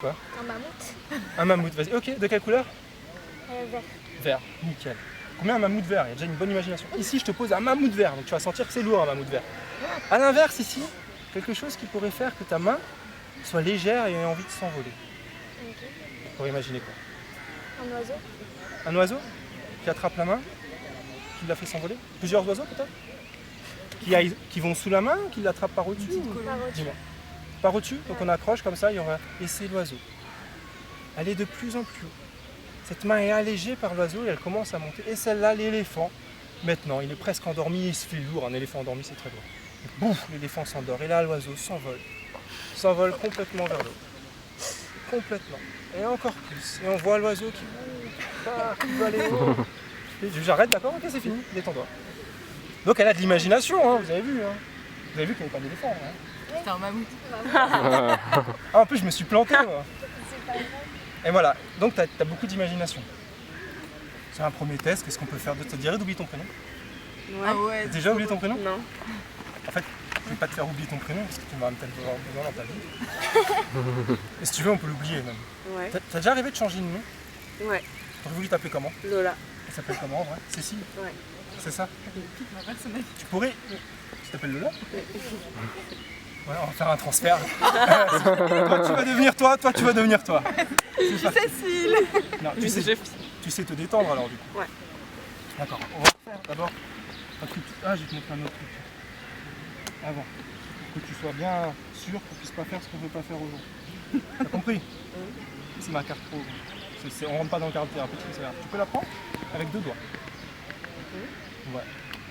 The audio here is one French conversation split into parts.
Quoi? Un mammouth. Un mammouth, vas-y. Ok, de quelle couleur? Vert. Vert, nickel. Combien un mammouth vert? Il y a déjà une bonne imagination. Ici, je te pose un mammouth vert, donc tu vas sentir que c'est lourd un mammouth vert. A l'inverse, ici, quelque chose qui pourrait faire que ta main soit légère et ait envie de s'envoler. Ok. Tu pourrais imaginer quoi? Un oiseau. Un oiseau qui attrape la main, qui la fait s'envoler? Plusieurs oiseaux peut-être? Qui vont sous la main, qui l'attrapent par au-dessus? Par au-dessus. Dis-moi. Par au-dessus, donc on accroche comme ça, il y aura... et c'est l'oiseau. Elle est de plus en plus haut. Cette main est allégée par l'oiseau et elle commence à monter. Et celle-là, l'éléphant, maintenant, il est presque endormi, il se fait lourd. Un éléphant endormi, c'est très lourd. Bouf, l'éléphant s'endort. Et là, l'oiseau s'envole. S'envole complètement vers l'eau. Complètement. Et encore plus. Et on voit l'oiseau qui va aller haut. J'arrête, d'accord? Ok, c'est fini. Détends-toi. Donc elle a de l'imagination, hein, vous avez vu. Hein. Vous avez vu qu'il n'y avait pas d'éléphant. Hein. C'était un mammouth. Ah, en plus, je me suis planté, moi. C'est pas vrai. Et voilà, donc tu as beaucoup d'imagination. C'est un premier test, qu'est-ce qu'on peut faire d'autre? Ça te dirait d'oublier ton prénom? Ah ouais. T'as déjà oublié ton prénom? Non. En fait, je vais pas te faire oublier ton prénom parce que tu vas peut-être avoir besoin dans ta vie. Et si tu veux, on peut l'oublier même. Ouais. T'as déjà rêvé de changer de nom? Ouais. T'aurais voulu t'appeler comment? Lola. Elle s'appelle comment en vrai? Cécile? Ouais. C'est ça? Tu pourrais... Tu t'appelles Lola? Ouais, on va faire un transfert. Toi, tu vas devenir toi, tu vas devenir toi. Cécile. Non, tu sais te détendre alors du coup. Ouais. D'accord, on va refaire d'abord un truc. Ah, je vais te montrer un autre truc. Avant. Pour que tu sois bien sûr qu'on puisse pas faire ce qu'on veut pas faire aujourd'hui. T'as compris? C'est ma carte pro. On rentre pas dans le cadre thérapeutique, c'est grave. Tu peux la prendre avec deux doigts. Ouais,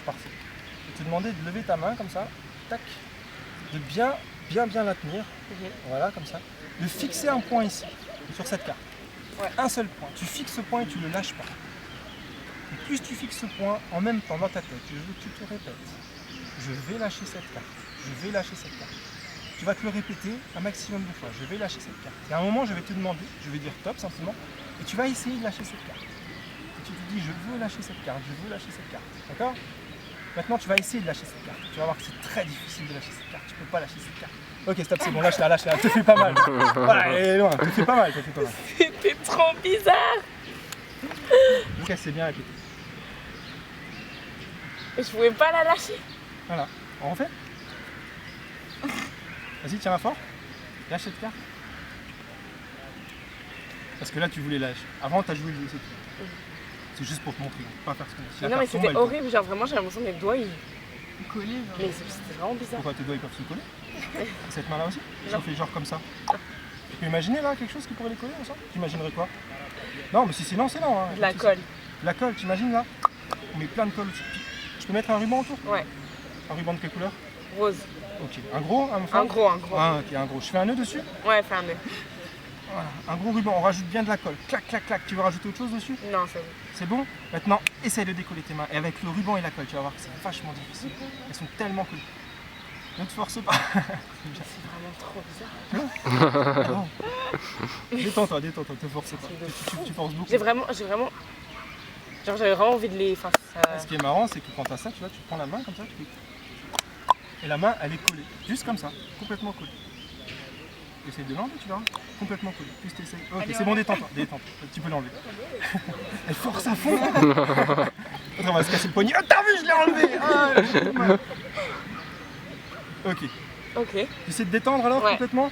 parfait. Je vais te demander de lever ta main comme ça. Tac. De bien la tenir. Voilà, comme ça. De fixer un point ici, sur cette carte. Ouais. Un seul point. Tu fixes ce point et tu ne le lâches pas. Et plus tu fixes ce point en même temps dans ta tête, je veux que tu te répètes. Je vais lâcher cette carte. Je vais lâcher cette carte. Tu vas te le répéter un maximum de fois. Je vais lâcher cette carte. Et à un moment, je vais te demander, je vais dire top simplement, et tu vas essayer de lâcher cette carte. Et tu te dis, je veux lâcher cette carte, je veux lâcher cette carte. D'accord? Maintenant, tu vas essayer de lâcher cette carte. Tu vas voir que c'est très difficile de lâcher cette carte. Tu peux pas lâcher cette carte. Ok, stop, c'est bon, lâche-la, lâche-la. Elle te fait pas mal. Voilà, elle est loin. Elle te fait pas mal, elle te fait pas mal. C'était trop bizarre. Ok, c'est bien répété. Je pouvais pas la lâcher. Voilà. On refait? Vas-y, tiens-la fort. Lâche cette carte. Parce que là, tu voulais lâcher. Avant, tu as joué le jeu, c'est tout. C'est juste pour te montrer, pas faire ce qu'on dit. Non mais c'était horrible, genre vraiment j'ai l'impression que mes doigts ils Collé, genre. Mais c'était vraiment bizarre. Pourquoi tes doigts ils peuvent se coller? Cette main-là aussi? Si on fait genre comme ça. Tu peux imaginer là quelque chose qui pourrait les coller ensemble? Tu imaginerais quoi? Non, mais si c'est non, c'est non. Hein. De la colle. De la colle, t'imagines là? On met plein de colle. Je peux mettre un ruban autour? Ouais. Un ruban de quelle couleur? Rose. Ok. Un gros? Un fin? Un gros. Ah, ok, un gros. Je fais un nœud dessus? Ouais, fais un nœud. Voilà. Un gros ruban, on rajoute bien de la colle. Clac, clac, clac. Tu veux rajouter autre chose dessus? Non, c'est bon. C'est bon? Maintenant, essaye de décoller tes mains. Et avec le ruban et la colle, tu vas voir que c'est vachement difficile. Elles sont tellement collées. Ne te force pas. C'est vraiment trop bizarre. Ah bon. Détends-toi, te force pas. Tu forces beaucoup. J'ai vraiment. Genre j'avais vraiment envie de les. Enfin, Ce qui est marrant, c'est que quand tu as ça, tu vois, tu prends la main comme ça, tu fais... Et la main, elle est collée. Juste comme ça, complètement collée. Essaye de l'enlever, tu verras. Complètement collée. Plus tu essayes. Ok, c'est bon, détends-toi. Tu peux l'enlever. Elle force à fond. Attends, on va se casser le poignet. Oh, t'as vu, je l'ai enlevé. Ah, j'ai tout mal. Ok. Ok. Tu essaies de détendre alors Ouais. complètement?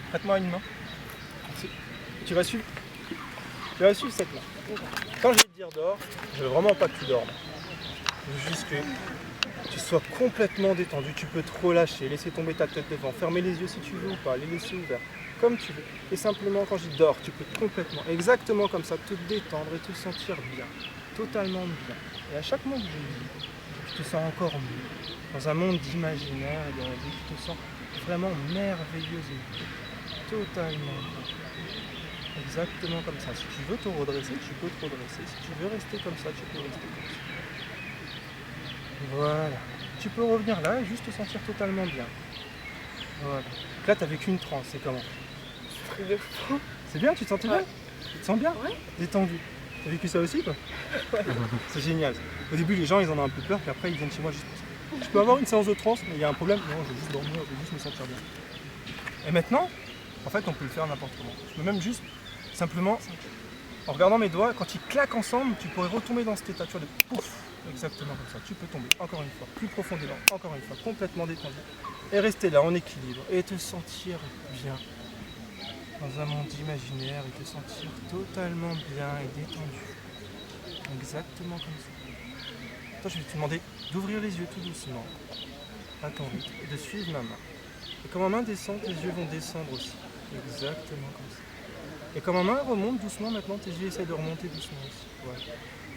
Prête-moi une main. Tu vas suivre cette main. Quand je vais te dire dors, je veux vraiment pas que tu dormes. Je veux juste que tu sois complètement détendu. Tu peux te relâcher, laisser tomber ta tête devant, fermer les yeux si tu veux ou pas, les laisser ouverts, comme tu veux. Et simplement quand je dis dors, tu peux complètement, exactement comme ça, te détendre et te sentir bien. Totalement bien. Et à chaque moment que je dis, tu te sens encore mieux. Dans un monde d'imaginaire et de rêve, tu te sens vraiment merveilleusement. Totalement bien. Exactement comme ça. Si tu veux te redresser, tu peux te redresser. Si tu veux rester comme ça, tu peux rester comme ça. Voilà. Tu peux revenir là et juste te sentir totalement bien. Voilà. Donc là, tu as vécu une transe. C'est comment? Truc de fou. C'est bien, tu te sentais bien? Ouais. Tu te sens bien? Ouais. Détendu. T'as vécu ça aussi, quoi? Ouais. C'est génial. Au début, les gens, ils en ont un peu peur, puis après, ils viennent chez moi juste pour ça. Je peux avoir une séance de transe, mais il y a un problème. Non, je vais juste dormir, je vais juste me sentir bien. Et maintenant, En fait, on peut le faire n'importe comment. Je peux même juste, simplement, en regardant mes doigts, quand ils claquent ensemble, tu pourrais retomber dans cet état, tu vois, de pouf, exactement comme ça. Tu peux tomber, encore une fois, plus profondément, encore une fois, complètement détendu. Et rester là, en équilibre, et te sentir bien, dans un monde imaginaire, et te sentir totalement bien et détendu. Exactement comme ça. Toi, je vais te demander d'ouvrir les yeux tout doucement, à ton rythme, et de suivre ma main. Et quand ma main descend, tes yeux vont descendre aussi. Exactement comme ça. Et quand ma main remonte doucement, maintenant, tes yeux essaient de remonter doucement aussi. Voilà.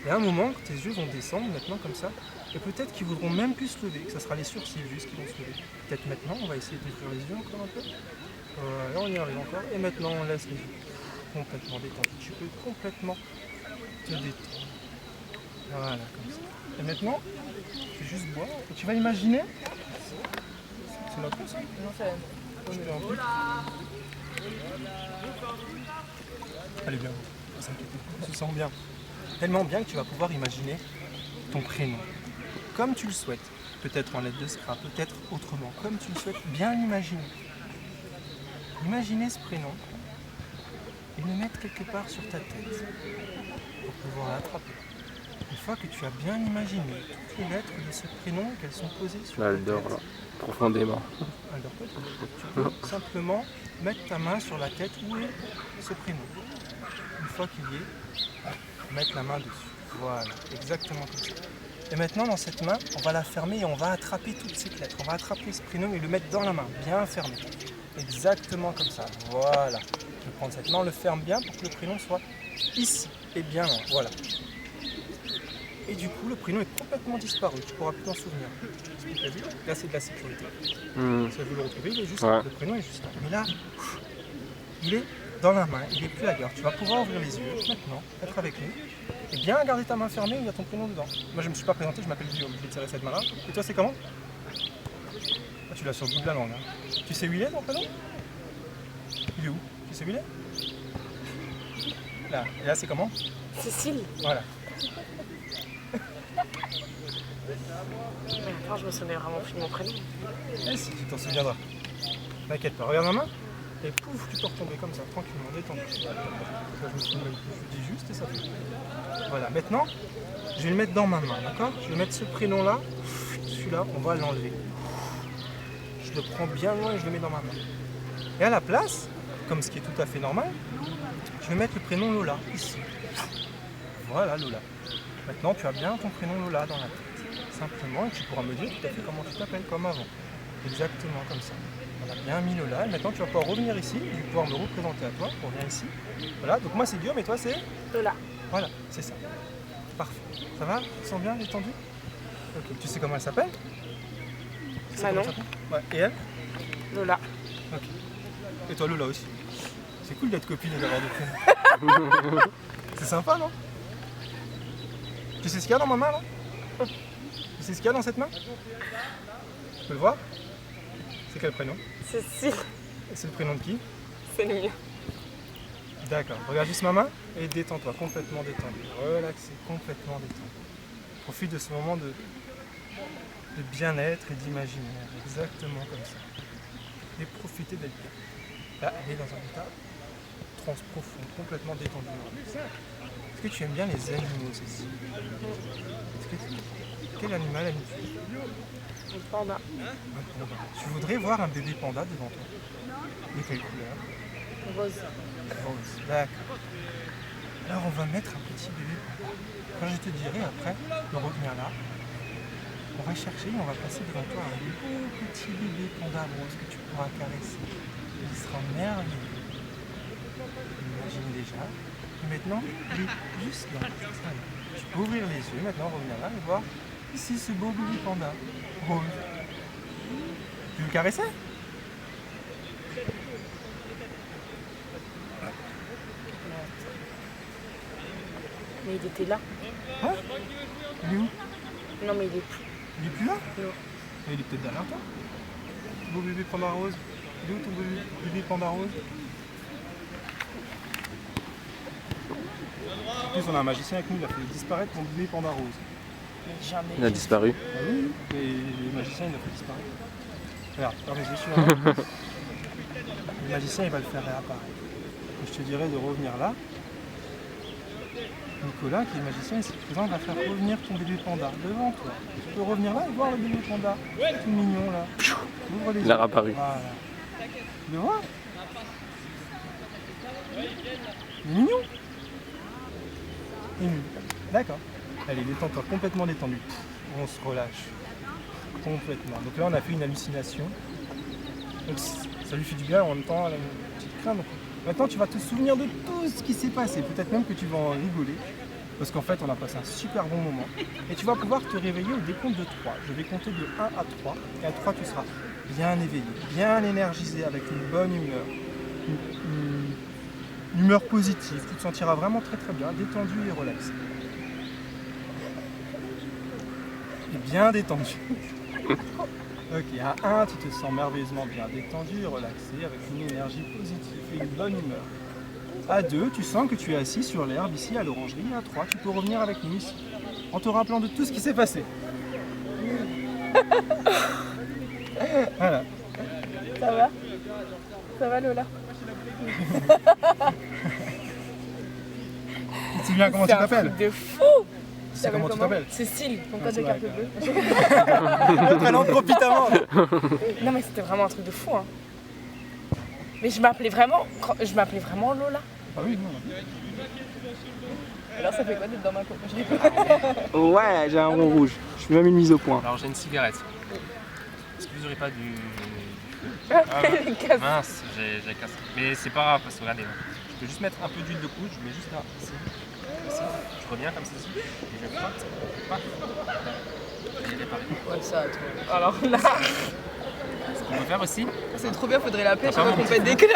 Et à un moment, tes yeux vont descendre maintenant comme ça. Et peut-être qu'ils voudront même plus se lever, que ce sera les sourcils juste qui vont se lever. Peut-être maintenant, on va essayer d'ouvrir les yeux encore un peu. Voilà, on y arrive encore. Et maintenant, on laisse les yeux complètement détendus. Tu peux complètement te détendre. Voilà, comme ça. Et maintenant, tu fais juste boire. Et tu vas imaginer. C'est notre ça. Non, c'est Je peux en plus. Elle est bien, ne s'inquiète pas. Tu te sens bien. Tellement bien que tu vas pouvoir imaginer ton prénom. Comme tu le souhaites. Peut-être en lettres de scrap, peut-être autrement. Comme tu le souhaites, bien l'imaginer. Imaginer ce prénom et le mettre quelque part sur ta tête pour pouvoir l'attraper. Une fois que tu as bien imaginé toutes les lettres de ce prénom, qu'elles sont posées sur Là, ta elle dort tête. là, profondément. Elle dort pas, tu peux simplement mettre ta main sur la tête où est ce prénom. Une fois qu'il y est, mettre la main dessus. Voilà, exactement comme ça. Et maintenant, dans cette main, on va la fermer et on va attraper toutes ces lettres. On va attraper ce prénom et le mettre dans la main, bien fermé. Exactement comme ça. Voilà. Je vais prendre cette main, on le ferme bien pour que le prénom soit ici et bien là. Voilà. Et du coup, le prénom est complètement disparu. Tu ne pourras plus t'en souvenir. Tu as vu ? Là, c'est de la sécurité. Si tu veux le retrouver, il est juste là. Le prénom est juste là. Mais là, il est dans la main, il n'est plus ailleurs. Tu vas pouvoir ouvrir les yeux maintenant, être avec nous. Et bien garder ta main fermée, il y a ton prénom dedans. Moi, je ne me suis pas présenté, je m'appelle Guillaume. Je vais tirer cette main-là. Et toi, c'est comment ? Ah, tu l'as sur le bout de la langue. Hein. Tu sais où il est, ton prénom ? Il est où ? Tu sais où il est ? Là. Et là, c'est comment ? Cécile. Voilà. Mais attends, je me souviens vraiment plus de mon prénom. Et si, tu t'en souviendras. T'inquiète pas, regarde ma main. Et pouf, tu peux retomber comme ça, tranquillement, détendu. Là, je me suis même, je dis juste et ça fait. Voilà, maintenant, je vais le mettre dans ma main, d'accord ? Je vais mettre ce prénom-là, celui-là, on va l'enlever. Je le prends bien loin et je le mets dans ma main. Et à la place, comme ce qui est tout à fait normal, je vais mettre le prénom Lola, ici. Voilà, Lola. Maintenant, tu as bien ton prénom Lola dans la tête. Simplement, et tu pourras me dire tout à fait comment tu t'appelles, comme avant. Exactement comme ça. On a bien mis Lola, et maintenant tu vas pouvoir revenir ici, je vais pouvoir me représenter à toi, pour venir ici. Voilà, donc moi c'est Guillaume, et toi c'est ? Lola. Voilà, c'est ça. Parfait. Ça va ? Tu te sens bien, détendu ? Ok, tu sais comment elle s'appelle ? Tu sais Manon. comment elle s'appelle ? Ouais, et elle ? Lola. Ok. Et toi Lola aussi. C'est cool d'être copine et d'avoir deux prénoms. C'est sympa, non ? Tu sais ce qu'il y a dans ma main là ? Tu sais ce qu'il y a dans cette main ? Tu peux le voir ? C'est quel prénom ? Cécile. C'est le prénom de qui ? C'est le mien. D'accord. Regarde juste ma main et détends-toi, complètement détendu. Relaxé, complètement détendu. Profite de ce moment de bien-être et d'imaginaire, exactement comme ça. Et profitez d'être bien. Là, elle est dans un état profond, complètement détendu. Est-ce que tu aimes bien les animaux, Cécile ? Quel animal aimes-tu ? Un panda. Un panda. Tu voudrais voir un bébé panda devant toi ? De quelle couleur ? Rose. Rose. D'accord. Alors on va mettre un petit bébé panda. Quand je te dirai après de revenir là, on va chercher, on va passer devant toi un beau petit bébé panda rose que tu pourras caresser. Il sera merveilleux. Imagine déjà. Et maintenant, il est juste là. Voilà. Tu peux ouvrir les yeux, maintenant revenir là et voir ici ce beau bébé panda rose. Tu veux le caresser ? Mais il était là. Hein ? Il est où ? Non, mais il est plus. Il est plus là ? Non. Il est peut-être derrière toi. Beau bébé panda rose. Il est où ton bébé panda rose ? En plus, on a un magicien avec nous, il a fait disparaître ton bébé panda rose. Mais jamais. Il a disparu. Ah oui, et le magicien, il l'a fait disparaître. Regarde, ferme les yeux, je suis là. Le magicien, il va le faire réapparaître. Et je te dirais de revenir là. Nicolas, qui est le magicien, ici présent, va faire revenir ton bébé panda devant toi. Tu peux revenir là et voir le bébé panda. Tout mignon là. Ouvre les yeux. Il a réapparu. Voilà. Tu le vois? Il est mignon. Il est mignon. D'accord. Allez, détends-toi, complètement détendu. On se relâche. Complètement. Donc là, on a fait une hallucination. Donc ça lui fait du bien, en même temps, elle a une petite crainte. Donc, maintenant, tu vas te souvenir de tout ce qui s'est passé. Peut-être même que tu vas en rigoler. Parce qu'en fait, on a passé un super bon moment. Et tu vas pouvoir te réveiller au décompte de 3. Je vais compter de 1 à 3. Et à 3, tu seras bien éveillé, bien énergisé, avec une bonne humeur. Une humeur positive. Tu te sentiras vraiment très très bien, détendu et relaxé. Et bien détendu. Ok, à 1, tu te sens merveilleusement bien détendu et relaxé, avec une énergie positive et une bonne humeur. À 2, tu sens que tu es assis sur l'herbe ici à l'orangerie. À 3, tu peux revenir avec nous ici, en te rappelant de tout ce qui s'est passé. Voilà. Ça va? Ça va Lola? Tu te souviens comment tu t'appelles? C'est un truc de fou! Tu sais comment tu t'appelles? Cécile, ton code c'est de vrai, carte quand bleue. Elle en profite avant. Non mais c'était vraiment un truc de fou hein. Mais je m'appelais vraiment Lola. Ah oui, non. Alors ça fait quoi d'être dans ma cour? Ouais, j'ai un rond rouge. Je fais même une mise au point. Alors j'ai une cigarette. Est-ce que vous n'aurez pas du... Ah, ouais. casse. Mince, j'ai cassé. Mais c'est pas grave parce que regardez, je peux juste mettre un peu d'huile de coude, je mets juste là, ici, ici. Je reviens comme ceci et je frotte, paf. Je vais réparer. Ouais, ça, trop. Alors là, Ce qu'on peut faire aussi, C'est trop bien, faudrait l'appeler, T'as chaque pas fois mon qu'on pète des clopes.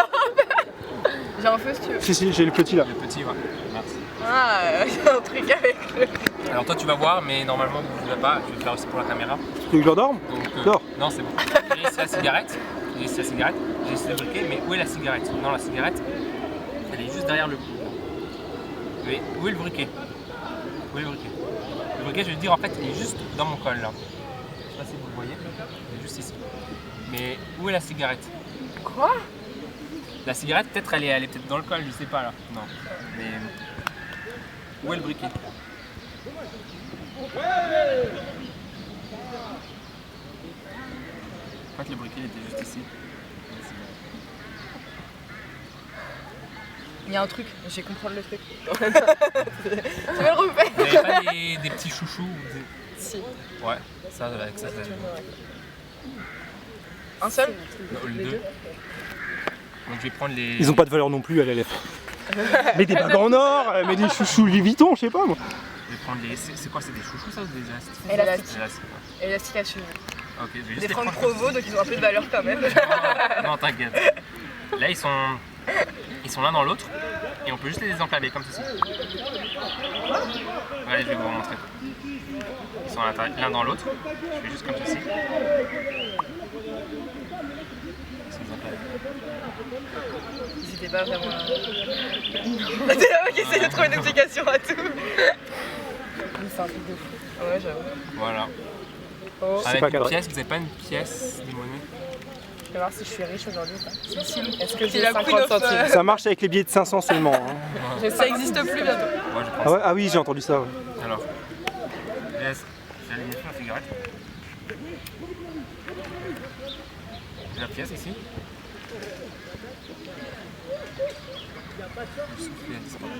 J'ai un feu si tu veux. Si, j'ai le petit là. le petit, ouais. Merci. Ah, j'ai un truc avec le... Alors toi tu vas voir, mais normalement vous ne voulez pas, je vais le faire aussi pour la caméra. Tu veux que je l'endorme? Donc, Dors. non, c'est bon. J'ai laissé la cigarette, j'ai laissé le briquet, mais où est la cigarette? Non, la cigarette, elle est juste derrière le cou. Mais où est le briquet? Où est le briquet? Le briquet, je vais te dire, en fait, il est juste dans mon col là. Je sais pas si vous le voyez, il est juste ici. Mais où est la cigarette? quoi? La cigarette, peut-être, elle est peut-être dans le col, je sais pas là. Non. Mais où est le briquet? En fait, le briquet il était juste ici. Il y a un truc, j'ai comprendre le truc. Tu veux le refaire? Vous n'avez pas des petits chouchous ou des... Si. Ouais, ça, avec ça, ça Un seul? non, le 2. Donc je vais prendre les... Ils ont pas de valeur non plus à la lèvre. Mais des bagues en or, mais des chouchous Louis Vuitton, je sais pas moi. Je vais prendre les... C'est quoi, c'est des chouchous ça ou des élastiques? Élastique. Élastiques, ouais. Élastique à suivre. Ok, je vais juste Des les francs prendre. provo, donc ils ont un peu de valeur quand même. Non, t'inquiète. Là, ils sont l'un dans l'autre et on peut juste les désenclaver comme ceci. Allez, je vais vous remontrer. Ils sont l'un dans l'autre. Je fais juste comme ceci. Ils sont désenclavés. N'hésitez pas vraiment à... C'est là qui essaie de trouver une explication à tout. Mais c'est un truc de fou. Ouais, j'avoue. Voilà. Oh, C'est Avec pas une cadré. pièce, vous n'avez pas une pièce de monnaie? je vais voir si je suis riche aujourd'hui ou pas. Est-ce que C'est j'ai la 50 queen of, centimes? Ça marche avec les billets de 500 seulement. Hein. Ça existe plus bientôt. Moi, je Ah, prends ouais, ah oui, j'ai entendu ça. Ouais. ça. Alors, laisse. J'ai allumé la cigarette. J'ai la pièce ici. Je souffle et elle disparaît.